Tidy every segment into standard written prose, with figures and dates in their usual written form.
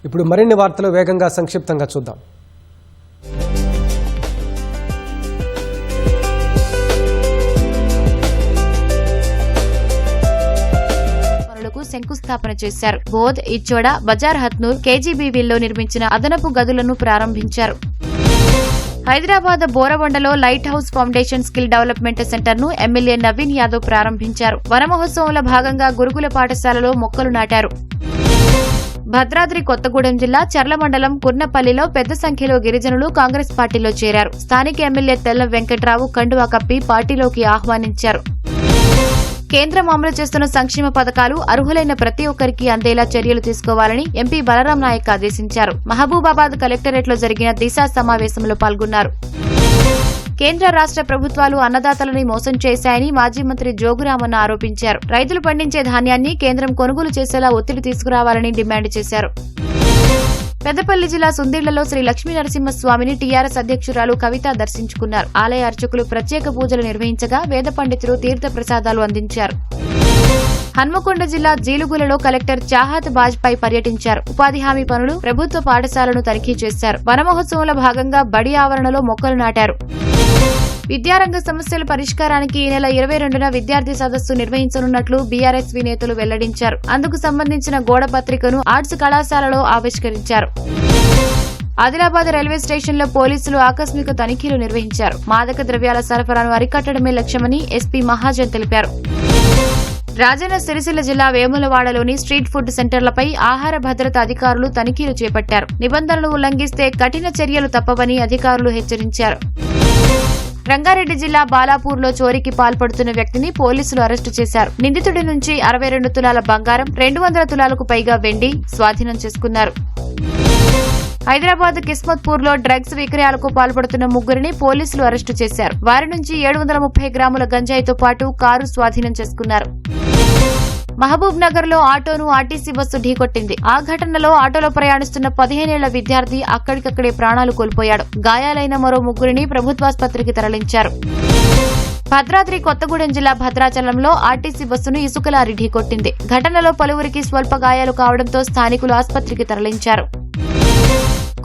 ఇప్పుడు మరిన్ని వార్తలు వేగంగా సంక్షిప్తంగా చూద్దాం. శంకుస్థాపన చేశారు. బోధ్, ఇచ్చోడ, బజార్ హత్నూర్, కేజీబీవీల్లో నిర్మించిన అదనపు గదులను ప్రారంభించారు. హైదరాబాద్ బోరబండలో light house foundation skill development centre ను ఎమ్మెల్యే నవీన్ యాదవ్ ప్రారంభించారు. వనమహోత్సవంలో భాగంగా గురుకుల పాఠశాలలో మొక్కలు నాటారు. భద్రాద్రి కొత్తగూడెం జిల్లా చర్ల మండలం కుర్నపల్లిలో పెద్ద సంఖ్యలో గిరిజనులు కాంగ్రెస్ పార్టీలో చేరారు. స్థానిక ఎమ్మెల్యే తెల్లం వెంకట్రావు కండువా కప్పి పార్టీలోకి ఆహ్వానించారు. కేంద్రం అమలు చేస్తున్న సంక్షేమ పథకాలు అర్హులైన ప్రతి ఒక్కరికి అందేలా చర్యలు తీసుకోవాలని ఎంపీ బలరాం నాయక్ ఆదేశించారు. మహబూబాబాద్ కలెక్టరేట్లో జరిగిన దిశ సమావేశంలో పాల్గొన్నారు. కేంద్ర రాష్ట్ర ప్రభుత్వాలు అన్నదాతలని మోసం చేశాయని మాజీ మంత్రి జోగురామన్న ఆరోపించారు. రైతులు పండించే ధాన్యాన్ని కేంద్రం కొనుగోలు చేసేలా ఒత్తిడి తీసుకురావాలని డిమాండ్ చేశారు. పెద్దపల్లి జిల్లా సుందిళ్లలో శ్రీ లక్ష్మీనరసింహస్వామిని టీఆర్ఎస్ అధ్యక్షురాలు కవిత దర్శించుకున్నారు. ఆలయ అర్చకులు ప్రత్యేక పూజలు నిర్వహించగా వేద పండితులు తీర్థ ప్రసాదాలు అందించారు. హన్మకొండ జిల్లా జీలుగులలో కలెక్టర్ చాహత్ బాజ్పై పర్యటించారు. ఉపాధి హామీ పనులు, ప్రభుత్వ పాఠశాలను తనిఖీ చేశారు. వనమహోత్సవంలో భాగంగా బడి ఆవరణలో మొక్కలు నాటారు. విద్యారంగ సమస్యల పరిష్కారానికి ఈ నెల 22న విద్యార్థి సదస్సు నిర్వహించనున్నట్లు బీఆర్ఎస్వీ నేతలు వెల్లడించారు. అందుకు సంబంధించిన గోడ పత్రికను ఆర్ట్స్ కళాశాలలో ఆవిష్కరించారు. ఆదిలాబాద్ రైల్వే స్టేషన్లో పోలీసులు ఆకస్మిక తనిఖీలు నిర్వహించారు. మాదక ద్రవ్యాల సరఫరాను అరికట్టడమే లక్ష్యమని ఎస్పీ మహాజన్ తెలిపారు. రాజన్న సిరిసిల్ల జిల్లా వేములవాడలోని స్ట్రీట్ ఫుడ్ సెంటర్లపై ఆహార భద్రత అధికారులు తనిఖీలు చేపట్టారు. నిబంధనలు ఉల్లంఘిస్తే కఠిన చర్యలు తప్పవని అధికారులు హెచ్చరించారు. రంగారెడ్డి జిల్లా బాలాపూర్లో చోరీకి పాల్పడుతున్న వ్యక్తిని పోలీసులు అరెస్టు చేశారు. నిందితుడి నుంచి 62 తులాల బంగారం, 200 తులాలకు పైగా వెండి స్వాధీనం చేసుకున్నారు. హైదరాబాద్ కిస్మత్పూర్లో డ్రగ్స్ విక్రయాలకు పాల్పడుతున్న ముగ్గురిని పోలీసులు అరెస్టు చేశారు. వారి నుంచి 730 గ్రాముల గంజాయితో పాటు కారు స్వాధీనం చేసుకున్నారు. మహబూబ్ నగర్ లో ఆటోను ఆర్టీసీ బస్సు ఢీకొట్టింది. ఆ ఘటనలో ఆటోలో ప్రయాణిస్తున్న 15 ఏళ్ల విద్యార్థి అక్కడికక్కడే ప్రాణాలు కోల్పోయాడు. గాయాలైన మరో ముగ్గురిని ప్రభుత్వాసుపత్రికి తరలించారు. భద్రాద్రి కొత్తగూడెం జిల్లా భద్రాచలంలో ఆర్టీసీ బస్సును ఇసుక లారీ ఢీకొట్టింది. ఘటనలో పలువురికి స్వల్ప గాయాలు కావడంతో స్థానికులు ఆసుపత్రికి తరలించారు.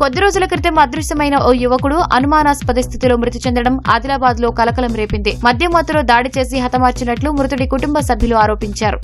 కొద్ది రోజుల క్రితం అదృశ్యమైన ఓ యువకుడు అనుమానాస్పద స్థితిలో మృతి చెందడం ఆదిలాబాద్ లో కలకలం రేపింది. మద్యం మత్తులో దాడి చేసి హతమార్చినట్లు మృతుడి కుటుంబ సభ్యులు ఆరోపించారు.